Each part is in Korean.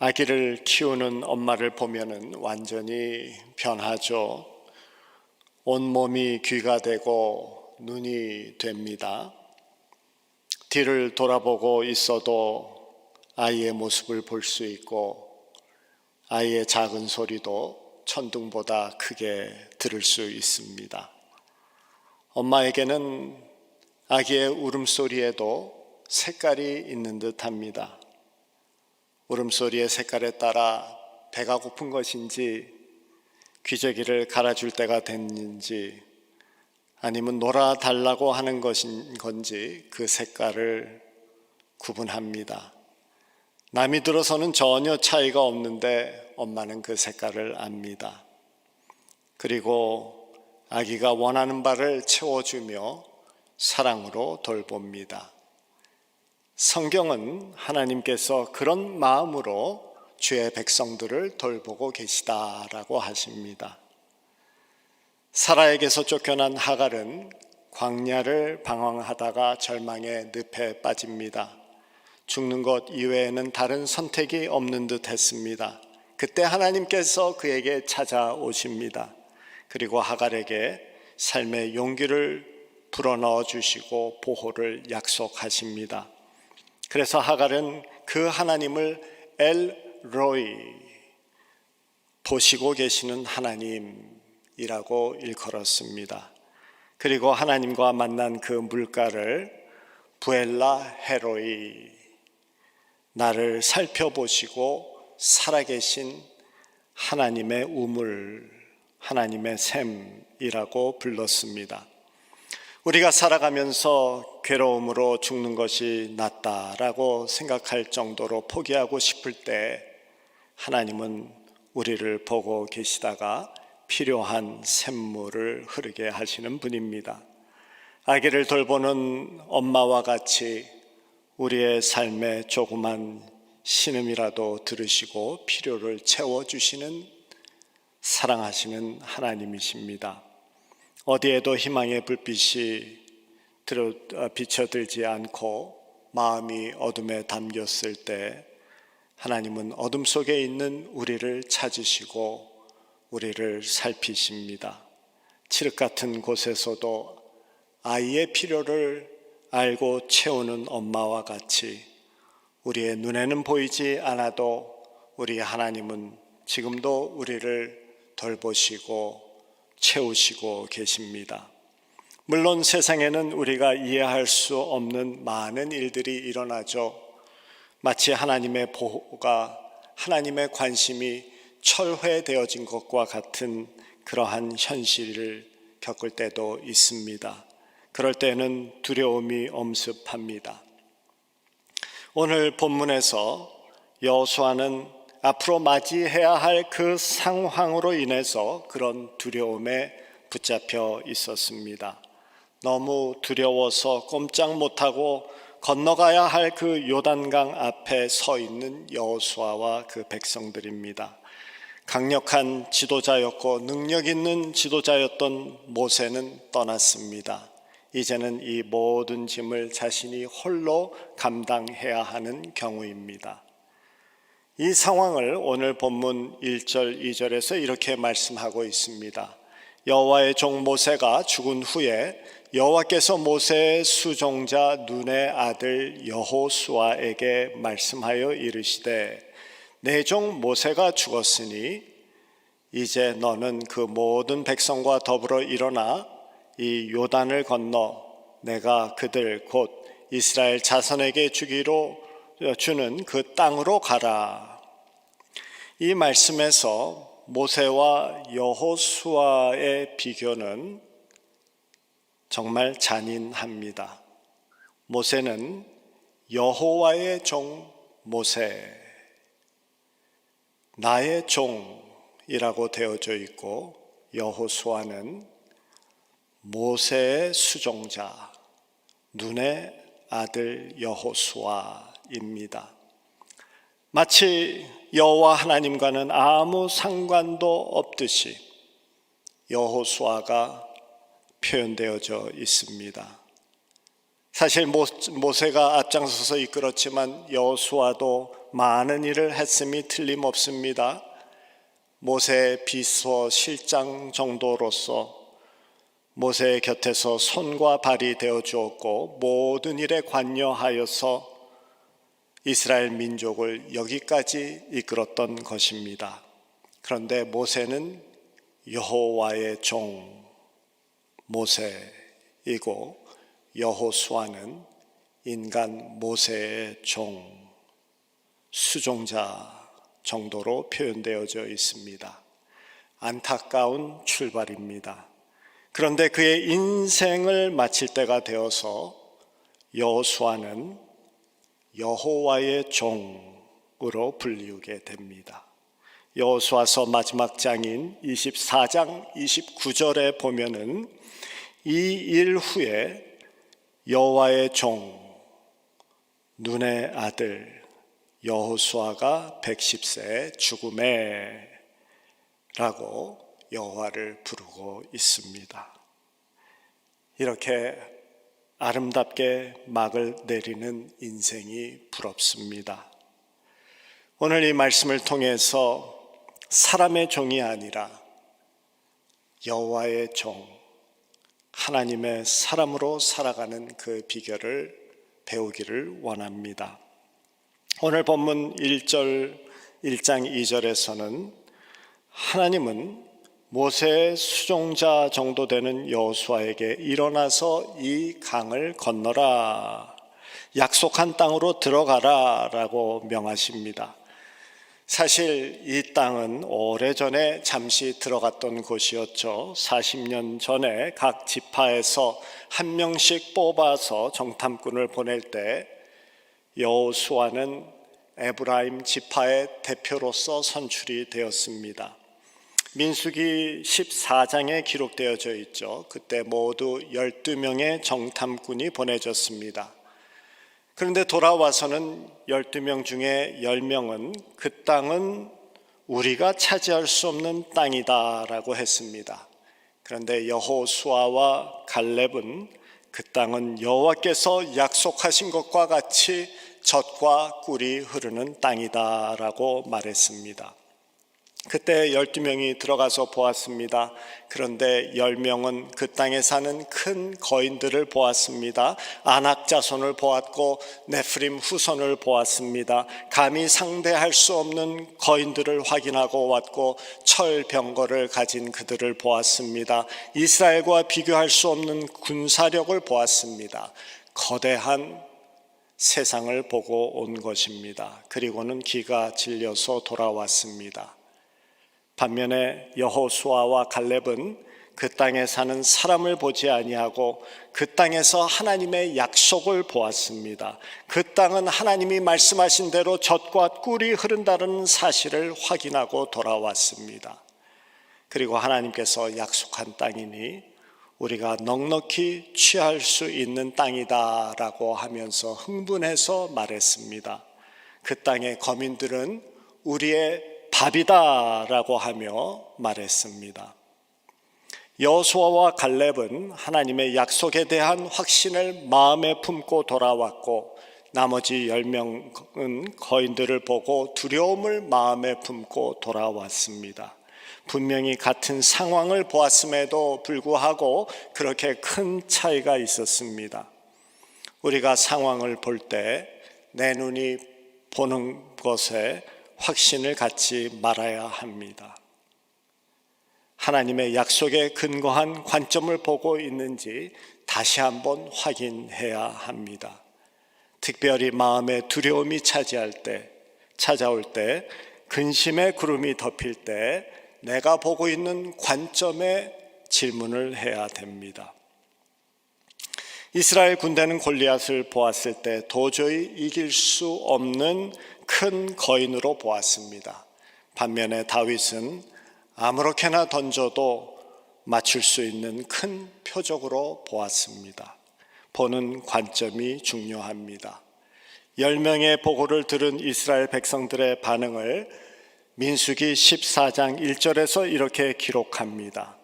아기를 키우는 엄마를 보면은 완전히 변하죠. 온몸이 귀가 되고 눈이 됩니다. 뒤를 돌아보고 있어도 아이의 모습을 볼 수 있고 아이의 작은 소리도 천둥보다 크게 들을 수 있습니다. 엄마에게는 아기의 울음소리에도 색깔이 있는 듯합니다. 울음소리의 색깔에 따라 배가 고픈 것인지 귀재기를 갈아줄 때가 됐는지 아니면 놀아달라고 하는 것인 건지 그 색깔을 구분합니다. 남이 들어서는 전혀 차이가 없는데 엄마는 그 색깔을 압니다. 그리고 아기가 원하는 바를 채워주며 사랑으로 돌봅니다. 성경은 하나님께서 그런 마음으로 주의 백성들을 돌보고 계시다라고 하십니다. 사라에게서 쫓겨난 하갈은 광야를 방황하다가 절망의 늪에 빠집니다. 죽는 것 이외에는 다른 선택이 없는 듯 했습니다. 그때 하나님께서 그에게 찾아오십니다. 그리고 하갈에게 삶의 용기를 불어넣어 주시고 보호를 약속하십니다. 그래서 하갈은 그 하나님을 엘로이, 보시고 계시는 하나님이라고 일컬었습니다. 그리고 하나님과 만난 그 물가를 부엘라 헤로이, 나를 살펴보시고 살아계신 하나님의 우물, 하나님의 샘이라고 불렀습니다. 우리가 살아가면서 괴로움으로 죽는 것이 낫다라고 생각할 정도로 포기하고 싶을 때 하나님은 우리를 보고 계시다가 필요한 샘물을 흐르게 하시는 분입니다. 아기를 돌보는 엄마와 같이 우리의 삶에 조그만 신음이라도 들으시고 필요를 채워주시는 사랑하시는 하나님이십니다. 어디에도 희망의 불빛이 비춰들지 않고 마음이 어둠에 담겼을 때 하나님은 어둠 속에 있는 우리를 찾으시고 우리를 살피십니다. 칠흑 같은 곳에서도 아이의 필요를 알고 채우는 엄마와 같이 우리의 눈에는 보이지 않아도 우리 하나님은 지금도 우리를 돌보시고 채우시고 계십니다. 물론 세상에는 우리가 이해할 수 없는 많은 일들이 일어나죠. 마치 하나님의 보호가, 하나님의 관심이 철회되어진 것과 같은 그러한 현실을 겪을 때도 있습니다. 그럴 때는 두려움이 엄습합니다. 오늘 본문에서 여호수아는 앞으로 맞이해야 할 그 상황으로 인해서 그런 두려움에 붙잡혀 있었습니다. 너무 두려워서 꼼짝 못하고 건너가야 할 그 요단강 앞에 서 있는 여호수아와 그 백성들입니다. 강력한 지도자였고 능력 있는 지도자였던 모세는 떠났습니다. 이제는 이 모든 짐을 자신이 홀로 감당해야 하는 경우입니다. 이 상황을 오늘 본문 1절, 2절에서 이렇게 말씀하고 있습니다. 여호와의 종 모세가 죽은 후에 여호와께서 모세의 수종자 눈의 아들 여호수아에게 말씀하여 이르시되 내 종 모세가 죽었으니 이제 너는 그 모든 백성과 더불어 일어나 이 요단을 건너 내가 그들 곧 이스라엘 자손에게 주는 그 땅으로 가라. 이 말씀에서 모세와 여호수아의 비교는 정말 잔인합니다. 모세는 여호와의 종 모세, 나의 종이라고 되어져 있고 여호수아는 모세의 수종자, 눈의 아들 여호수아입니다. 마치 여호와 하나님과는 아무 상관도 없듯이 여호수아가 표현되어져 있습니다. 사실 모세가 앞장서서 이끌었지만 여호수아도 많은 일을 했음이 틀림없습니다. 모세의 비서 실장 정도로서 모세의 곁에서 손과 발이 되어 주었고 모든 일에 관여하여서 이스라엘 민족을 여기까지 이끌었던 것입니다. 그런데 모세는 여호와의 종 모세이고 여호수아는 인간 모세의 종 수종자 정도로 표현되어져 있습니다. 안타까운 출발입니다. 그런데 그의 인생을 마칠 때가 되어서 여호수아는 여호와의 종으로 불리우게 됩니다. 여호수아서 마지막 장인 24장 29절에 보면은 이 일 후에 여호와의 종 눈의 아들 여호수아가 110세에 죽음에 라고 여호와를 부르고 있습니다. 이렇게 아름답게 막을 내리는 인생이 부럽습니다. 오늘 이 말씀을 통해서 사람의 종이 아니라 여호와의 종, 하나님의 사람으로 살아가는 그 비결을 배우기를 원합니다. 오늘 본문 1장 2절에서는 하나님은 모세의 수종자 정도 되는 여호수아에게 일어나서 이 강을 건너라, 약속한 땅으로 들어가라 라고 명하십니다. 사실 이 땅은 오래전에 잠시 들어갔던 곳이었죠. 40년 전에 각 지파에서 한 명씩 뽑아서 정탐꾼을 보낼 때 여호수아는 에브라임 지파의 대표로서 선출이 되었습니다. 민수기 14장에 기록되어져 있죠. 그때 모두 12명의 정탐꾼이 보내졌습니다. 그런데 돌아와서는 12명 중에 10명은 그 땅은 우리가 차지할 수 없는 땅이다 라고 했습니다. 그런데 여호수아와 갈렙은 그 땅은 여호와께서 약속하신 것과 같이 젖과 꿀이 흐르는 땅이다 라고 말했습니다. 그때 12명이 들어가서 보았습니다. 그런데 10명은 그 땅에 사는 큰 거인들을 보았습니다. 아낙 자손을 보았고 네프림 후손을 보았습니다. 감히 상대할 수 없는 거인들을 확인하고 왔고 철병거를 가진 그들을 보았습니다. 이스라엘과 비교할 수 없는 군사력을 보았습니다. 거대한 세상을 보고 온 것입니다. 그리고는 기가 질려서 돌아왔습니다. 반면에 여호수아와 갈렙은 그 땅에 사는 사람을 보지 아니하고 그 땅에서 하나님의 약속을 보았습니다. 그 땅은 하나님이 말씀하신 대로 젖과 꿀이 흐른다는 사실을 확인하고 돌아왔습니다. 그리고 하나님께서 약속한 땅이니 우리가 넉넉히 취할 수 있는 땅이다 라고 하면서 흥분해서 말했습니다. 그 땅의 거민들은 우리의 밥이다 라고 하며 말했습니다. 여호수아와 갈렙은 하나님의 약속에 대한 확신을 마음에 품고 돌아왔고 나머지 10명은 거인들을 보고 두려움을 마음에 품고 돌아왔습니다. 분명히 같은 상황을 보았음에도 불구하고 그렇게 큰 차이가 있었습니다. 우리가 상황을 볼 때 내 눈이 보는 것에 확신을 갖지 말아야 합니다. 하나님의 약속에 근거한 관점을 보고 있는지 다시 한번 확인해야 합니다. 특별히 마음에 두려움이 찾아올 때, 근심의 구름이 덮일 때 내가 보고 있는 관점에 질문을 해야 됩니다. 이스라엘 군대는 골리앗을 보았을 때 도저히 이길 수 없는 큰 거인으로 보았습니다. 반면에 다윗은 아무렇게나 던져도 맞출 수 있는 큰 표적으로 보았습니다. 보는 관점이 중요합니다. 10명의 보고를 들은 이스라엘 백성들의 반응을 민수기 14장 1절에서 이렇게 기록합니다.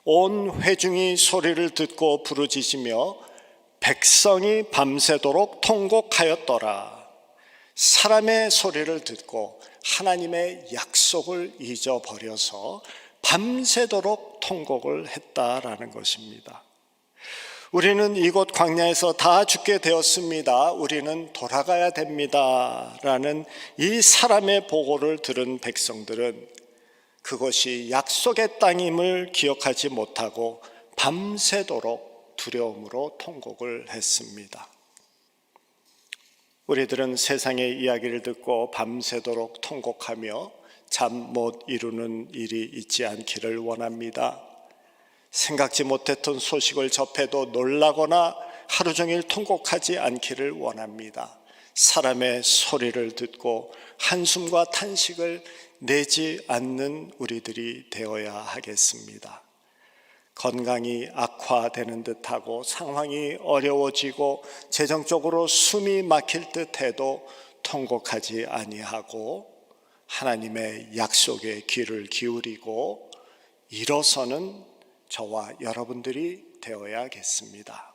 온 회중이 소리를 듣고 부르짖으며 백성이 밤새도록 통곡하였더라. 사람의 소리를 듣고 하나님의 약속을 잊어버려서 밤새도록 통곡을 했다라는 것입니다. 우리는 이곳 광야에서 다 죽게 되었습니다. 우리는 돌아가야 됩니다. 라는 이 사람의 보고를 들은 백성들은 그것이 약속의 땅임을 기억하지 못하고 밤새도록 두려움으로 통곡을 했습니다. 우리들은 세상의 이야기를 듣고 밤새도록 통곡하며 잠 못 이루는 일이 있지 않기를 원합니다. 생각지 못했던 소식을 접해도 놀라거나 하루 종일 통곡하지 않기를 원합니다. 사람의 소리를 듣고 한숨과 탄식을 내지 않는 우리들이 되어야 하겠습니다. 건강이 악화되는 듯하고 상황이 어려워지고 재정적으로 숨이 막힐 듯해도 통곡하지 아니하고 하나님의 약속에 귀를 기울이고 일어서는 저와 여러분들이 되어야겠습니다.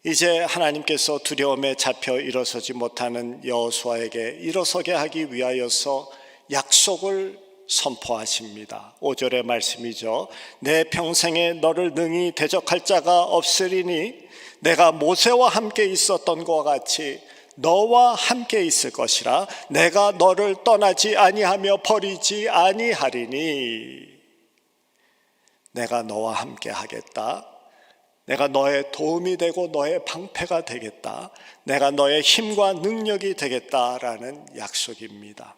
이제 하나님께서 두려움에 잡혀 일어서지 못하는 여호수아에게 일어서게 하기 위하여서 약속을 선포하십니다. 5절의 말씀이죠. 내 평생에 너를 능히 대적할 자가 없으리니 내가 모세와 함께 있었던 것과 같이 너와 함께 있을 것이라. 내가 너를 떠나지 아니하며 버리지 아니하리니. 내가 너와 함께 하겠다. 내가 너의 도움이 되고 너의 방패가 되겠다. 내가 너의 힘과 능력이 되겠다라는 약속입니다.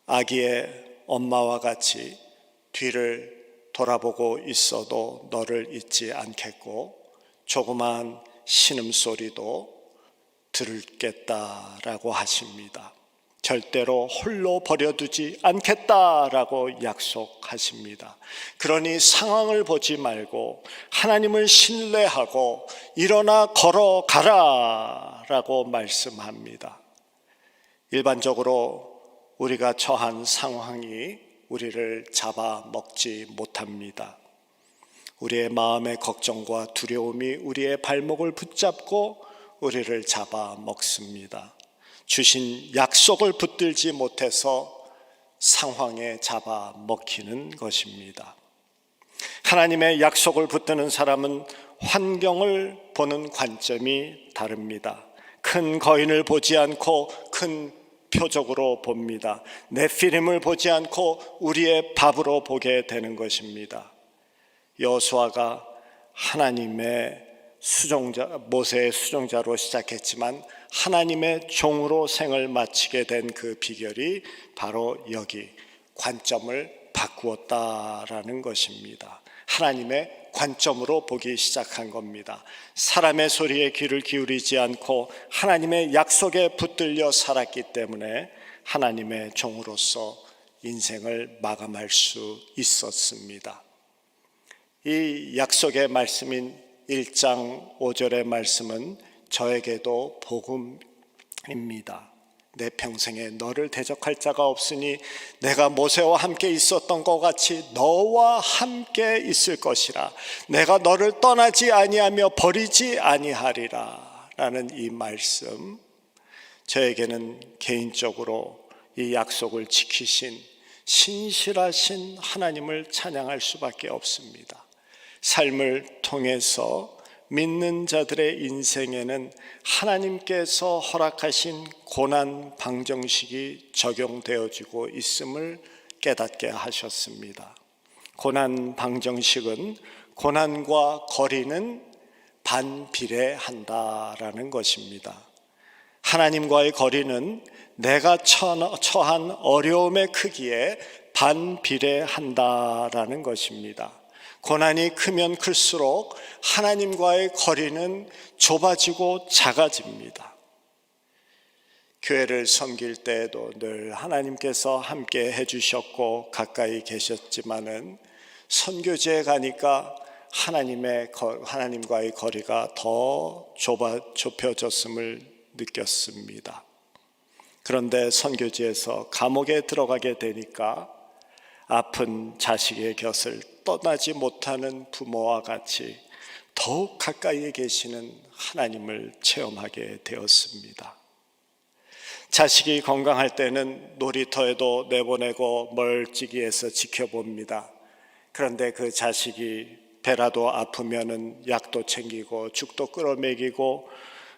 아기의 엄마와 같이 뒤를 돌아보고 있어도 너를 잊지 않겠고 조그마한 신음소리도 들겠다라고 하십니다. 절대로 홀로 버려두지 않겠다라고 약속하십니다. 그러니 상황을 보지 말고 하나님을 신뢰하고 일어나 걸어가라라고 말씀합니다. 일반적으로 우리가 처한 상황이 우리를 잡아먹지 못합니다. 우리의 마음의 걱정과 두려움이 우리의 발목을 붙잡고 우리를 잡아먹습니다. 주신 약속을 붙들지 못해서 상황에 잡아먹히는 것입니다. 하나님의 약속을 붙드는 사람은 환경을 보는 관점이 다릅니다. 큰 거인을 보지 않고 큰 표적으로 봅니다. 네피림을 보지 않고 우리의 밥으로 보게 되는 것입니다. 여호수아가 하나님의 수종자, 모세의 수종자로 시작했지만 하나님의 종으로 생을 마치게 된 그 비결이 바로 여기 관점을 바꾸었다라는 것입니다. 하나님의 관점으로 보기 시작한 겁니다. 사람의 소리에 귀를 기울이지 않고 하나님의 약속에 붙들려 살았기 때문에 하나님의 종으로서 인생을 마감할 수 있었습니다. 이 약속의 말씀인 1장 5절의 말씀은 저에게도 복음입니다. 내 평생에 너를 대적할 자가 없으니 내가 모세와 함께 있었던 것 같이 너와 함께 있을 것이라. 내가 너를 떠나지 아니하며 버리지 아니하리라 라는 이 말씀, 저에게는 개인적으로 이 약속을 지키신 신실하신 하나님을 찬양할 수밖에 없습니다. 삶을 통해서 믿는 자들의 인생에는 하나님께서 허락하신 고난 방정식이 적용되어지고 있음을 깨닫게 하셨습니다. 고난 방정식은 고난과 거리는 반비례한다라는 것입니다. 하나님과의 거리는 내가 처한 어려움의 크기에 반비례한다라는 것입니다. 고난이 크면 클수록 하나님과의 거리는 좁아지고 작아집니다. 교회를 섬길 때에도 늘 하나님께서 함께 해주셨고 가까이 계셨지만은 선교지에 가니까 하나님과의 거리가 더 좁혀졌음을 느꼈습니다. 그런데 선교지에서 감옥에 들어가게 되니까 아픈 자식의 곁을 떠나지 못하는 부모와 같이 더욱 가까이에 계시는 하나님을 체험하게 되었습니다. 자식이 건강할 때는 놀이터에도 내보내고 멀찍이에서 지켜봅니다. 그런데 그 자식이 배라도 아프면은 약도 챙기고 죽도 끓여 먹이고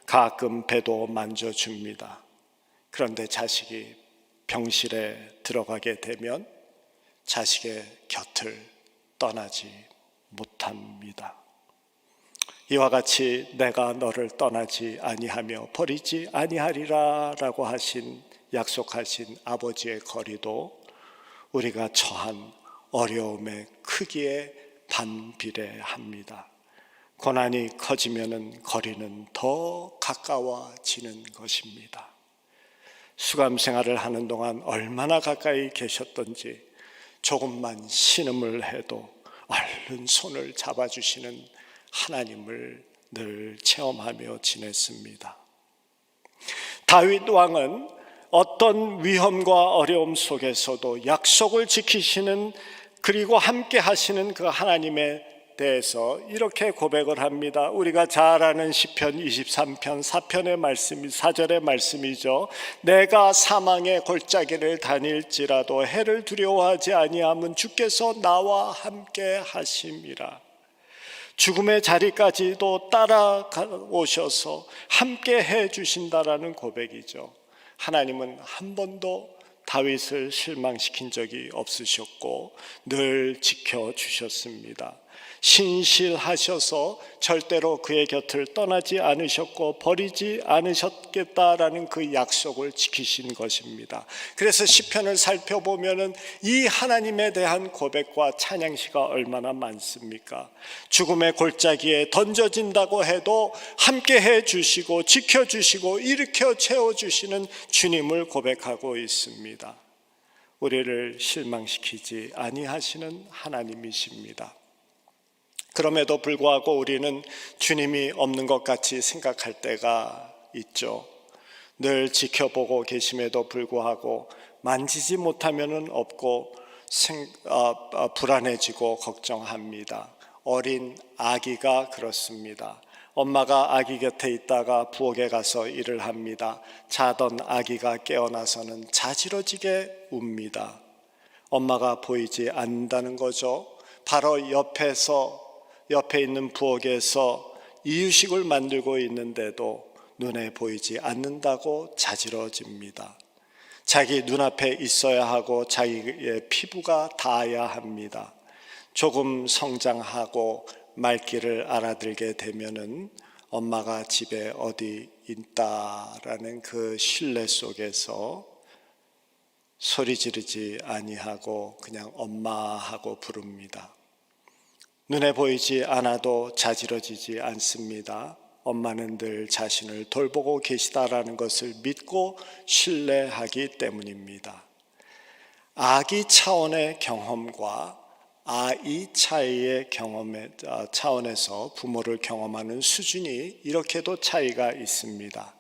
가끔 배도 만져줍니다. 그런데 자식이 병실에 들어가게 되면 자식의 곁을 떠나지 못합니다. 이와 같이 내가 너를 떠나지 아니하며 버리지 아니하리라 라고 약속하신 아버지의 거리도 우리가 처한 어려움의 크기에 반비례합니다. 고난이 커지면 거리는 더 가까워지는 것입니다. 수감 생활을 하는 동안 얼마나 가까이 계셨던지 조금만 신음을 해도 얼른 손을 잡아주시는 하나님을 늘 체험하며 지냈습니다. 다윗 왕은 어떤 위험과 어려움 속에서도 약속을 지키시는 그리고 함께 하시는 그 하나님에 대해서 이렇게 고백을 합니다. 우리가 잘 아는 시편 23편 4편의 말씀이 4절의 말씀이죠. 내가 사망의 골짜기를 다닐지라도 해를 두려워하지 아니함은 주께서 나와 함께 하심이라. 죽음의 자리까지도 따라오셔서 함께 해 주신다라는 고백이죠. 하나님은 한 번도 다윗을 실망시킨 적이 없으셨고 늘 지켜주셨습니다. 신실하셔서 절대로 그의 곁을 떠나지 않으셨고 버리지 않으셨겠다라는 그 약속을 지키신 것입니다. 그래서 시편을 살펴보면은 이 하나님에 대한 고백과 찬양시가 얼마나 많습니까? 죽음의 골짜기에 던져진다고 해도 함께 해주시고 지켜주시고 일으켜 채워주시는 주님을 고백하고 있습니다. 우리를 실망시키지 아니하시는 하나님이십니다. 그럼에도 불구하고 우리는 주님이 없는 것 같이 생각할 때가 있죠. 늘 지켜보고 계심에도 불구하고 만지지 못하면은 없고 불안해지고 걱정합니다. 어린 아기가 그렇습니다. 엄마가 아기 곁에 있다가 부엌에 가서 일을 합니다. 자던 아기가 깨어나서는 자지러지게 웁니다. 엄마가 보이지 않는다는 거죠. 바로 옆에 있는 부엌에서 이유식을 만들고 있는데도 눈에 보이지 않는다고 자지러집니다. 자기 눈앞에 있어야 하고 자기의 피부가 닿아야 합니다. 조금 성장하고 말귀를 알아들게 되면은 엄마가 집에 어디 있다라는 그 신뢰 속에서 소리 지르지 아니하고 그냥 엄마하고 부릅니다. 눈에 보이지 않아도 자지러지지 않습니다. 엄마는 늘 자신을 돌보고 계시다라는 것을 믿고 신뢰하기 때문입니다. 아기 차원의 경험과 아이 차이의 차원에서 부모를 경험하는 수준이 이렇게도 차이가 있습니다.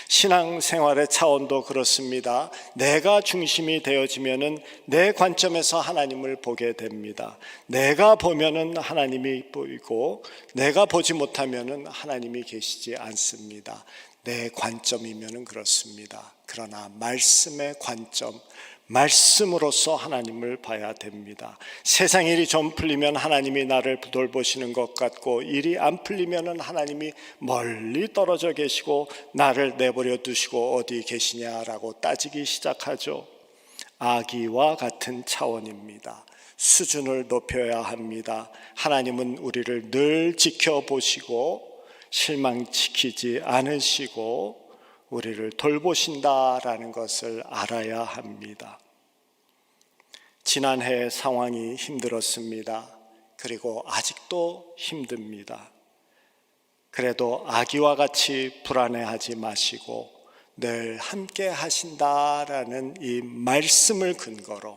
신앙생활의 차원도 그렇습니다. 내가 중심이 되어지면은 내 관점에서 하나님을 보게 됩니다. 내가 보면은 하나님이 보이고 내가 보지 못하면은 하나님이 계시지 않습니다. 내 관점이면은 그렇습니다. 그러나 말씀의 관점, 말씀으로서 하나님을 봐야 됩니다. 세상 일이 좀 풀리면 하나님이 나를 돌보시는 것 같고 일이 안 풀리면 하나님이 멀리 떨어져 계시고 나를 내버려 두시고 어디 계시냐라고 따지기 시작하죠. 아기와 같은 차원입니다. 수준을 높여야 합니다. 하나님은 우리를 늘 지켜보시고 실망시키지 않으시고 우리를 돌보신다라는 것을 알아야 합니다. 지난해 상황이 힘들었습니다. 그리고 아직도 힘듭니다. 그래도 아기와 같이 불안해하지 마시고 늘 함께 하신다라는 이 말씀을 근거로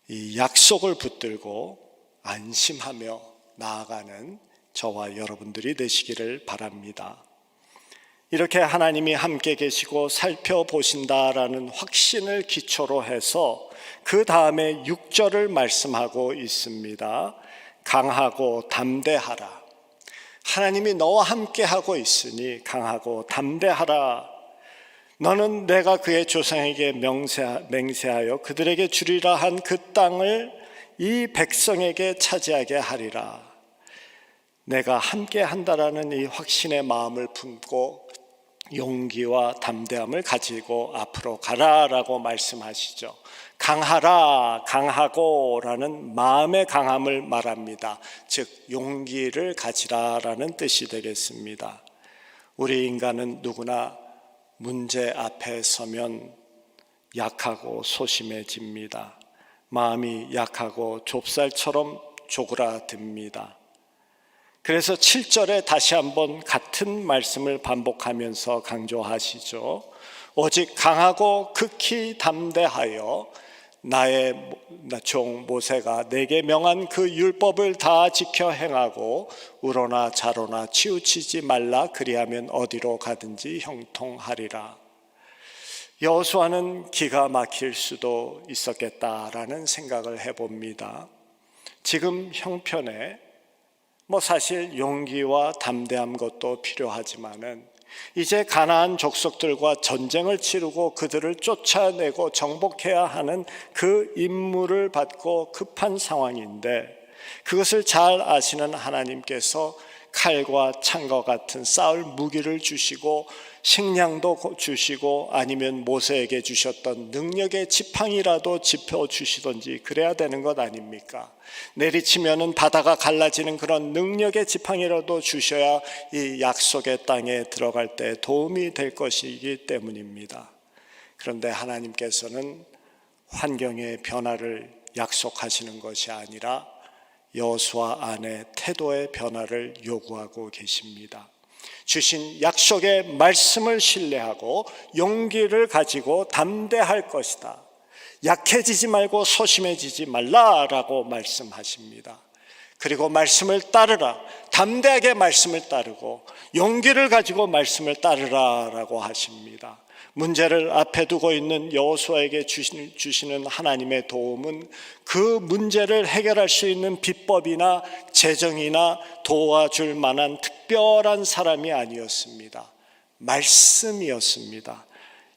이 약속을 붙들고 안심하며 나아가는 저와 여러분들이 되시기를 바랍니다. 이렇게 하나님이 함께 계시고 살펴보신다라는 확신을 기초로 해서 그 다음에 6절을 말씀하고 있습니다. 강하고 담대하라. 하나님이 너와 함께 하고 있으니 강하고 담대하라. 너는 내가 그의 조상에게 맹세하여 그들에게 주리라 한 그 땅을 이 백성에게 차지하게 하리라. 내가 함께 한다라는 이 확신의 마음을 품고 용기와 담대함을 가지고 앞으로 가라라고 말씀하시죠. 강하라, 강하고라는 마음의 강함을 말합니다. 즉 용기를 가지라라는 뜻이 되겠습니다. 우리 인간은 누구나 문제 앞에 서면 약하고 소심해집니다. 마음이 약하고 좁쌀처럼 쪼그라듭니다. 그래서 7절에 다시 한번 같은 말씀을 반복하면서 강조하시죠. 오직 강하고 극히 담대하여 나의 종 모세가 내게 명한 그 율법을 다 지켜 행하고 우로나 좌로나 치우치지 말라. 그리하면 어디로 가든지 형통하리라. 여호수아는 기가 막힐 수도 있었겠다라는 생각을 해봅니다. 지금 형편에 사실 용기와 담대한 것도 필요하지만은 이제 가나안 족속들과 전쟁을 치르고 그들을 쫓아내고 정복해야 하는 그 임무를 받고 급한 상황인데, 그것을 잘 아시는 하나님께서 칼과 창과 같은 싸울 무기를 주시고 식량도 주시고 아니면 모세에게 주셨던 능력의 지팡이라도 짚어주시든지 그래야 되는 것 아닙니까? 내리치면은 바다가 갈라지는 그런 능력의 지팡이라도 주셔야 이 약속의 땅에 들어갈 때 도움이 될 것이기 때문입니다. 그런데 하나님께서는 환경의 변화를 약속하시는 것이 아니라 여호수아 안에 태도의 변화를 요구하고 계십니다. 주신 약속의 말씀을 신뢰하고 용기를 가지고 담대할 것이다. 약해지지 말고 소심해지지 말라라고 말씀하십니다. 그리고 말씀을 따르라. 담대하게 말씀을 따르고 용기를 가지고 말씀을 따르라라고 하십니다. 문제를 앞에 두고 있는 여호수아에게 주시는 하나님의 도움은 그 문제를 해결할 수 있는 비법이나 재정이나 도와줄 만한 특별한 사람이 아니었습니다. 말씀이었습니다.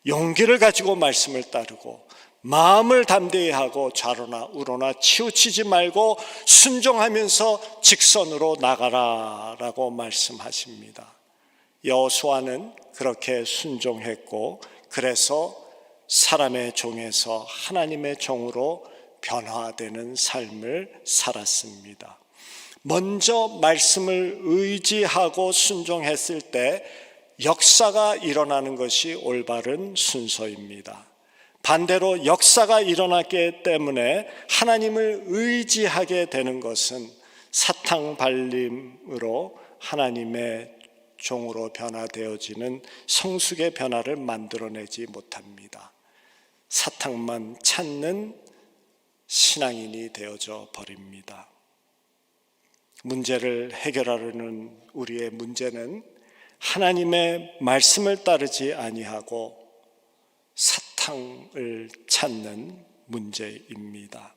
용기를 가지고 말씀을 따르고 마음을 담대히 하고 좌로나 우로나 치우치지 말고 순종하면서 직선으로 나가라라고 말씀하십니다. 여호수아는 그렇게 순종했고, 그래서 사람의 종에서 하나님의 종으로 변화되는 삶을 살았습니다. 먼저 말씀을 의지하고 순종했을 때 역사가 일어나는 것이 올바른 순서입니다. 반대로 역사가 일어났기 때문에 하나님을 의지하게 되는 것은 사탕발림으로 하나님의 종으로 변화되어지는 성숙의 변화를 만들어내지 못합니다. 사탕만 찾는 신앙인이 되어져 버립니다. 문제를 해결하려는 우리의 문제는 하나님의 말씀을 따르지 아니하고 사탕을 찾는 문제입니다.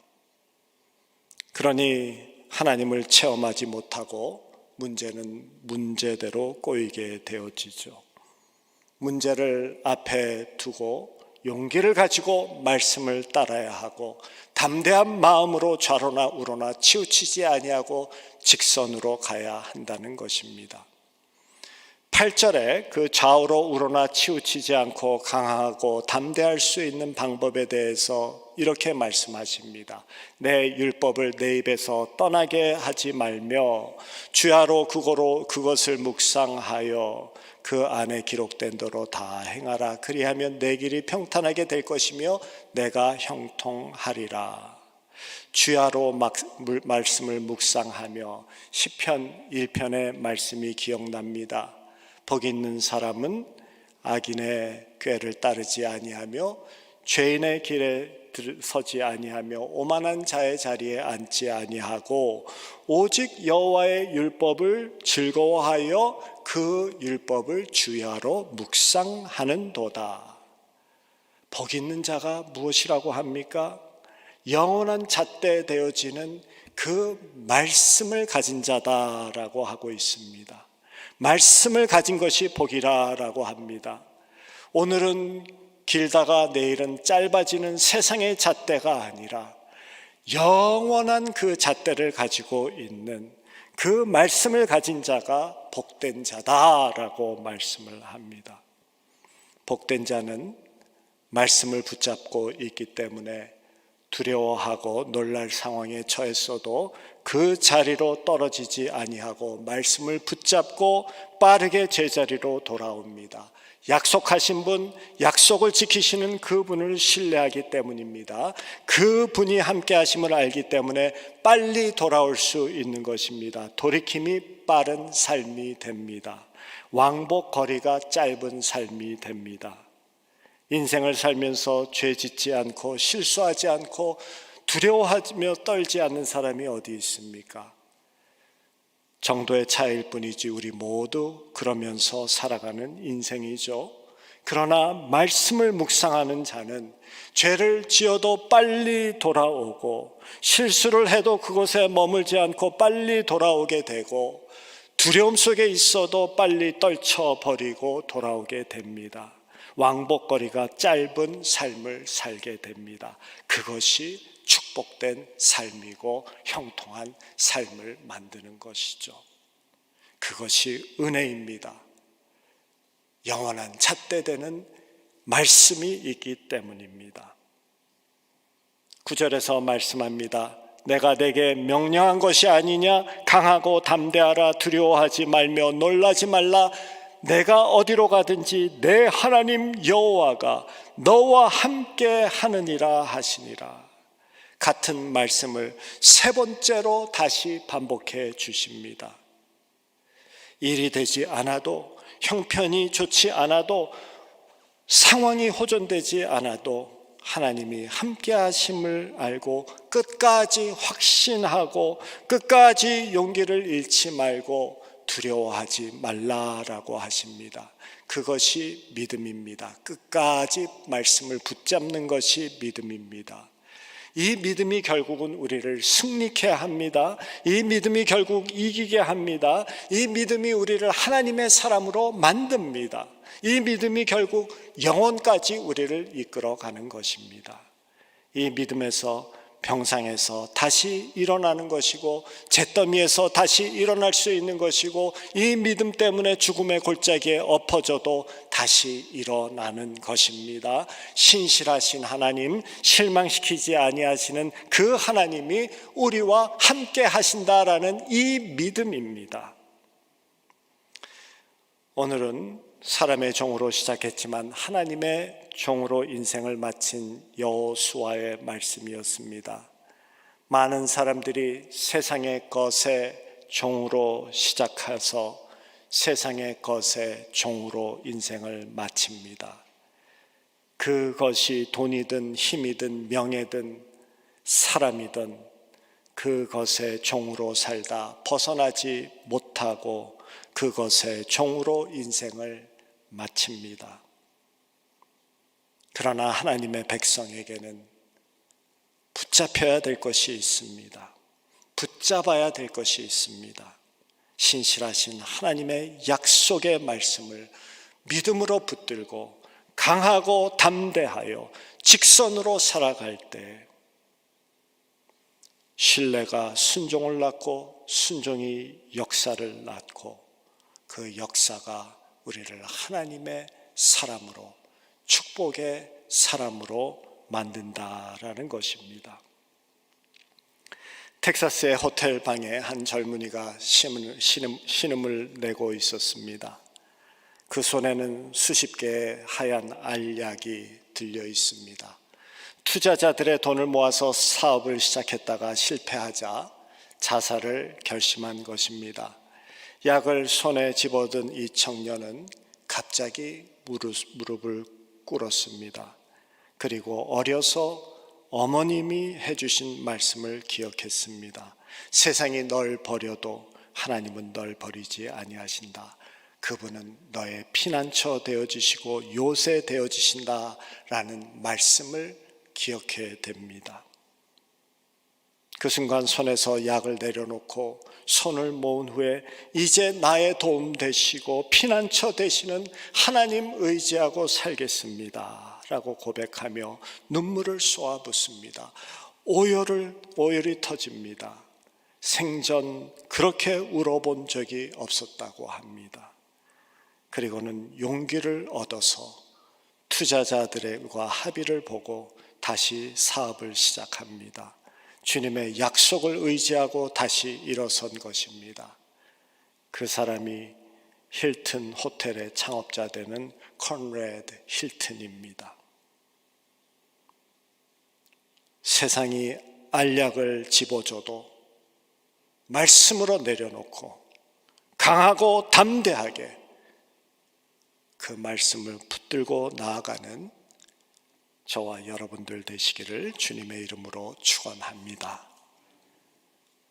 그러니 하나님을 체험하지 못하고 문제는 문제대로 꼬이게 되어지죠. 문제를 앞에 두고 용기를 가지고 말씀을 따라야 하고 담대한 마음으로 좌로나 우로나 치우치지 아니하고 직선으로 가야 한다는 것입니다. 8절에 그 좌우로 우로나 치우치지 않고 강하고 담대할 수 있는 방법에 대해서 이렇게 말씀하십니다. 내 율법을 내 입에서 떠나게 하지 말며 주야로 그것을 묵상하여 그 안에 기록된 대로 다 행하라. 그리하면 내 길이 평탄하게 될 것이며 내가 형통하리라. 주야로 말씀을 묵상하며 시편 1편의 말씀이 기억납니다. 복 있는 사람은 악인의 꾀를 따르지 아니하며 죄인의 길에 서지 아니하며 오만한 자의 자리에 앉지 아니하고 오직 여호와의 율법을 즐거워하여 그 율법을 주야로 묵상하는도다. 복 있는 자가 무엇이라고 합니까? 영원한 잣대 되어지는 그 말씀을 가진 자다라고 하고 있습니다. 말씀을 가진 것이 복이라고 합니다. 오늘은 길다가 내일은 짧아지는 세상의 잣대가 아니라 영원한 그 잣대를 가지고 있는 그 말씀을 가진 자가 복된 자다라고 말씀을 합니다. 복된 자는 말씀을 붙잡고 있기 때문에 두려워하고 놀랄 상황에 처했어도 그 자리로 떨어지지 아니하고 말씀을 붙잡고 빠르게 제자리로 돌아옵니다. 약속하신 분, 약속을 지키시는 그분을 신뢰하기 때문입니다. 그분이 함께 하심을 알기 때문에 빨리 돌아올 수 있는 것입니다. 돌이킴이 빠른 삶이 됩니다. 왕복 거리가 짧은 삶이 됩니다. 인생을 살면서 죄 짓지 않고 실수하지 않고 두려워하며 떨지 않는 사람이 어디 있습니까? 정도의 차이일 뿐이지 우리 모두 그러면서 살아가는 인생이죠. 그러나 말씀을 묵상하는 자는 죄를 지어도 빨리 돌아오고 실수를 해도 그곳에 머물지 않고 빨리 돌아오게 되고 두려움 속에 있어도 빨리 떨쳐버리고 돌아오게 됩니다. 왕복거리가 짧은 삶을 살게 됩니다. 그것이 축복된 삶이고 형통한 삶을 만드는 것이죠. 그것이 은혜입니다. 영원한 잣대되는 말씀이 있기 때문입니다. 9절에서 말씀합니다. 내가 내게 명령한 것이 아니냐? 강하고 담대하라. 두려워하지 말며 놀라지 말라. 내가 어디로 가든지 내 하나님 여호와가 너와 함께 하느니라 하시니라. 같은 말씀을 세 번째로 다시 반복해 주십니다. 일이 되지 않아도, 형편이 좋지 않아도, 상황이 호전되지 않아도 하나님이 함께 하심을 알고 끝까지 확신하고 끝까지 용기를 잃지 말고 두려워하지 말라라고 하십니다. 그것이 믿음입니다. 끝까지 말씀을 붙잡는 것이 믿음입니다. 이 믿음이 결국은 우리를 승리케 합니다. 이 믿음이 결국 이기게 합니다. 이 믿음이 우리를 하나님의 사람으로 만듭니다. 이 믿음이 결국 영혼까지 우리를 이끌어가는 것입니다. 이 믿음에서 병상에서 다시 일어나는 것이고 잿더미에서 다시 일어날 수 있는 것이고 이 믿음 때문에 죽음의 골짜기에 엎어져도 다시 일어나는 것입니다. 신실하신 하나님, 실망시키지 아니하시는 그 하나님이 우리와 함께 하신다라는 이 믿음입니다. 오늘은 사람의 종으로 시작했지만 하나님의 종으로 인생을 마친 여호수아의 말씀이었습니다. 많은 사람들이 세상의 것의 종으로 시작해서 세상의 것의 종으로 인생을 마칩니다. 그것이 돈이든 힘이든 명예든 사람이든 그것의 종으로 살다 벗어나지 못하고 그것의 종으로 인생을 마칩니다. 그러나 하나님의 백성에게는 붙잡혀야 될 것이 있습니다. 붙잡아야 될 것이 있습니다. 신실하신 하나님의 약속의 말씀을 믿음으로 붙들고 강하고 담대하여 직선으로 살아갈 때 신뢰가 순종을 낳고 순종이 역사를 낳고 그 역사가 우리를 하나님의 사람으로 축복의 사람으로 만든다라는 것입니다. 텍사스의 호텔 방에 한 젊은이가 신음을 내고 있었습니다. 그 손에는 수십 개의 하얀 알약이 들려 있습니다. 투자자들의 돈을 모아서 사업을 시작했다가 실패하자 자살을 결심한 것입니다. 약을 손에 집어든 이 청년은 갑자기 무릎을 꿇었습니다. 그리고 어려서 어머님이 해주신 말씀을 기억했습니다. 세상이 널 버려도 하나님은 널 버리지 아니하신다. 그분은 너의 피난처 되어주시고 요새 되어주신다라는 말씀을 기억해야 됩니다. 그 순간 손에서 약을 내려놓고 손을 모은 후에 이제 나의 도움 되시고 피난처 되시는 하나님 의지하고 살겠습니다 라고 고백하며 눈물을 쏟아붓습니다. 오열이 터집니다. 생전 그렇게 울어본 적이 없었다고 합니다. 그리고는 용기를 얻어서 투자자들과 합의를 보고 다시 사업을 시작합니다. 주님의 약속을 의지하고 다시 일어선 것입니다. 그 사람이 힐튼 호텔의 창업자 되는 컨레드 힐튼입니다. 세상이 알약을 집어줘도 말씀으로 내려놓고 강하고 담대하게 그 말씀을 붙들고 나아가는 저와 여러분들 되시기를 주님의 이름으로 축원합니다.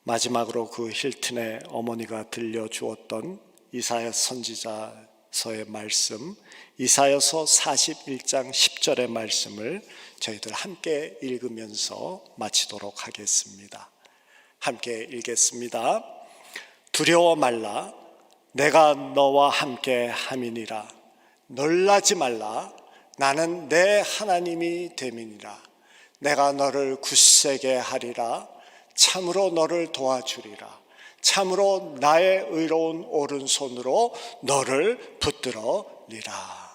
마지막으로 그 힐튼의 어머니가 들려주었던 이사야 선지자서의 말씀, 이사야서 41장 10절의 말씀을 저희들 함께 읽으면서 마치도록 하겠습니다. 함께 읽겠습니다. 두려워 말라, 내가 너와 함께 함이니라. 놀라지 말라, 나는 내 하나님이 됨이니라. 내가 너를 굳세게 하리라. 참으로 너를 도와주리라. 참으로 나의 의로운 오른손으로 너를 붙들어리라.